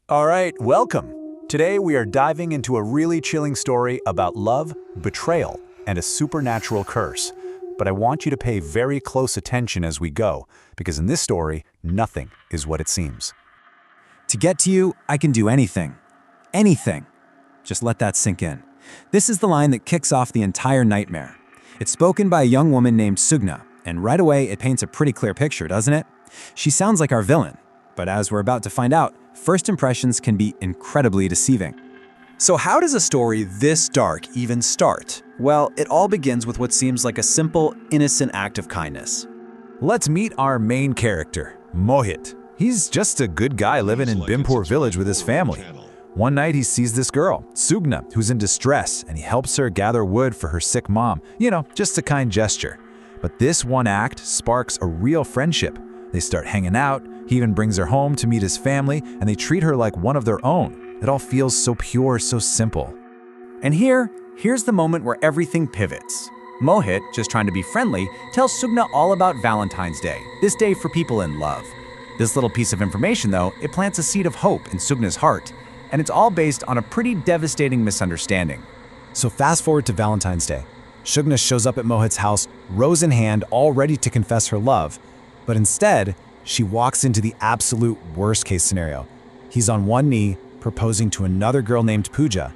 All right, welcome. Today we are diving into a really chilling story about love, betrayal, and a supernatural curse. But I want you to pay very close attention as we go, because in this story, nothing is what it seems. To get to you, I can do anything. Anything. Just let that sink in. This is the line that kicks off the entire nightmare. It's spoken by a young woman named Sugna, and right away it paints a pretty clear picture, doesn't it? She sounds like our villain, but as we're about to find out, first impressions can be incredibly deceiving. So how does a story this dark even start? Well, it all begins with what seems like a simple, innocent act of kindness. Let's meet our main character, Mohit. He's just a good guy living in Bimpur village with his family. One night he sees this girl, Sugna, who's in distress, and he helps her gather wood for her sick mom. You know, just a kind gesture. But this one act sparks a real friendship. They start hanging out, he even brings her home to meet his family, and they treat her like one of their own. It all feels so pure, so simple. And here's the moment where everything pivots. Mohit, just trying to be friendly, tells Sugna all about Valentine's Day, this day for people in love. This little piece of information, though, it plants a seed of hope in Sugna's heart, and it's all based on a pretty devastating misunderstanding. So fast forward to Valentine's Day. Sugna shows up at Mohit's house, rose in hand, all ready to confess her love. But instead, she walks into the absolute worst-case scenario. He's on one knee, proposing to another girl named Pooja.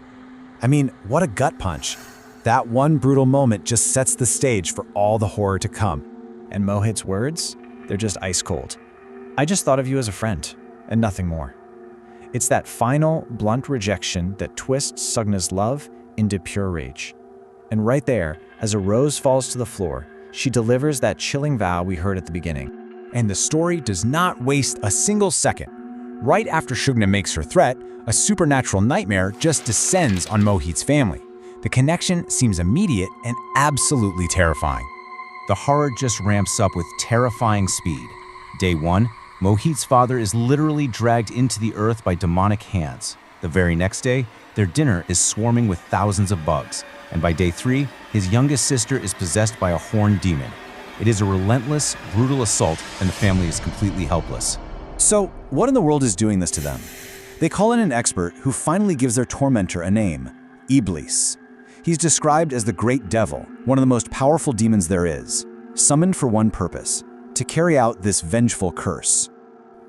I mean, what a gut punch. That one brutal moment just sets the stage for all the horror to come. And Mohit's words? They're just ice cold. I just thought of you as a friend, and nothing more. It's that final, blunt rejection that twists Sugna's love into pure rage. And right there, as a rose falls to the floor, she delivers that chilling vow we heard at the beginning. And the story does not waste a single second. Right after Sugna makes her threat, a supernatural nightmare just descends on Mohit's family. The connection seems immediate and absolutely terrifying. The horror just ramps up with terrifying speed. Day 1, Mohit's father is literally dragged into the earth by demonic hands. The very next day, their dinner is swarming with thousands of bugs. And by day 3, his youngest sister is possessed by a horned demon. It is a relentless, brutal assault, and the family is completely helpless. So, what in the world is doing this to them? They call in an expert who finally gives their tormentor a name, IBLIS. He's described as the great devil, one of the most powerful demons there is, summoned for one purpose, to carry out this vengeful curse.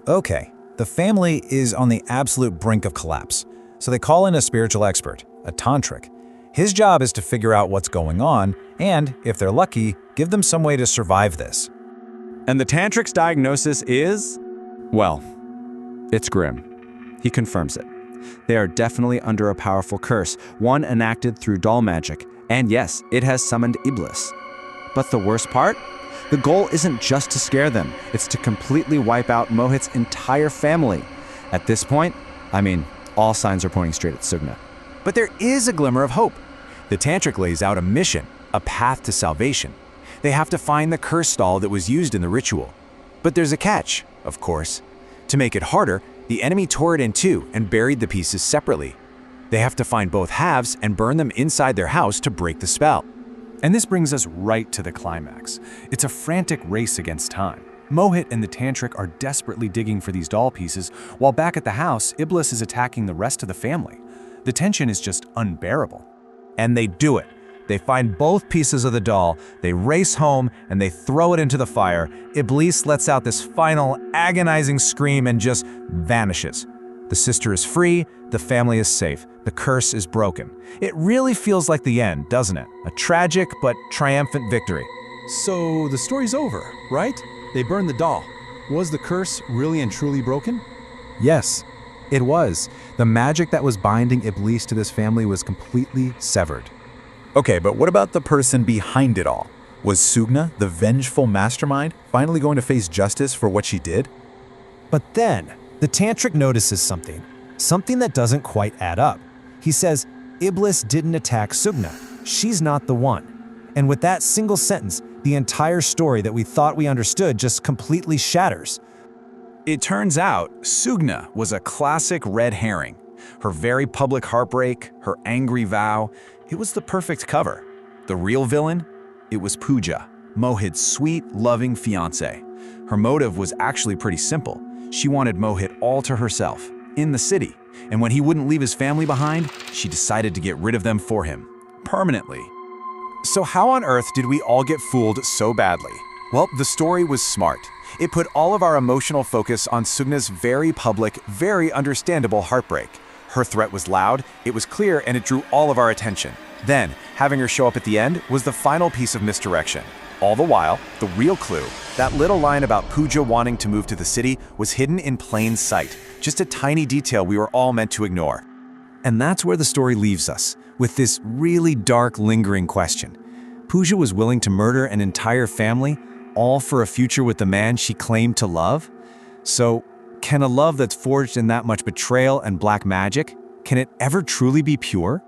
Okay, the family is on the absolute brink of collapse, so they call in a spiritual expert, a tantric. His job is to figure out what's going on, and, if they're lucky, give them some way to survive this. And the tantric's diagnosis is? Well, it's grim. He confirms it. They are definitely under a powerful curse, one enacted through doll magic, and yes, it has summoned IBLIS. But the worst part? The goal isn't just to scare them, it's to completely wipe out Mohit's entire family. At this point, all signs are pointing straight at Sugna. But there is a glimmer of hope. The tantric lays out a mission, a path to salvation. They have to find the curse doll that was used in the ritual. But there's a catch, of course. To make it harder, the enemy tore it in two and buried the pieces separately. They have to find both halves and burn them inside their house to break the spell. And this brings us right to the climax. It's a frantic race against time. Mohit and the tantric are desperately digging for these doll pieces, while back at the house, IBLIS is attacking the rest of the family. The tension is just unbearable. And they do it. They find both pieces of the doll, they race home, and they throw it into the fire. IBLIS lets out this final, agonizing scream and just vanishes. The sister is free, the family is safe, the curse is broken. It really feels like the end, doesn't it? A tragic but triumphant victory. So the story's over, right? They burned the doll. Was the curse really and truly broken? Yes, it was. The magic that was binding IBLIS to this family was completely severed. Okay, but what about the person behind it all? Was Sugna, the vengeful mastermind, finally going to face justice for what she did? But then, the tantric notices something that doesn't quite add up. He says, IBLIS didn't attack Sugna. She's not the one. And with that single sentence, the entire story that we thought we understood just completely shatters. It turns out Sugna was a classic red herring. Her very public heartbreak, her angry vow, it was the perfect cover. The real villain? It was Pooja, Mohit's sweet, loving fiancé. Her motive was actually pretty simple. She wanted Mohit all to herself, in the city. And when he wouldn't leave his family behind, she decided to get rid of them for him, permanently. So how on earth did we all get fooled so badly? Well, the story was smart. It put all of our emotional focus on Sugna's very public, very understandable heartbreak. Her threat was loud, it was clear, and it drew all of our attention. Then, having her show up at the end was the final piece of misdirection. All the while, the real clue, that little line about Pooja wanting to move to the city, was hidden in plain sight. Just a tiny detail we were all meant to ignore. And that's where the story leaves us, with this really dark, lingering question. Pooja was willing to murder an entire family, all for a future with the man she claimed to love? So, can a love that's forged in that much betrayal and black magic, can it ever truly be pure?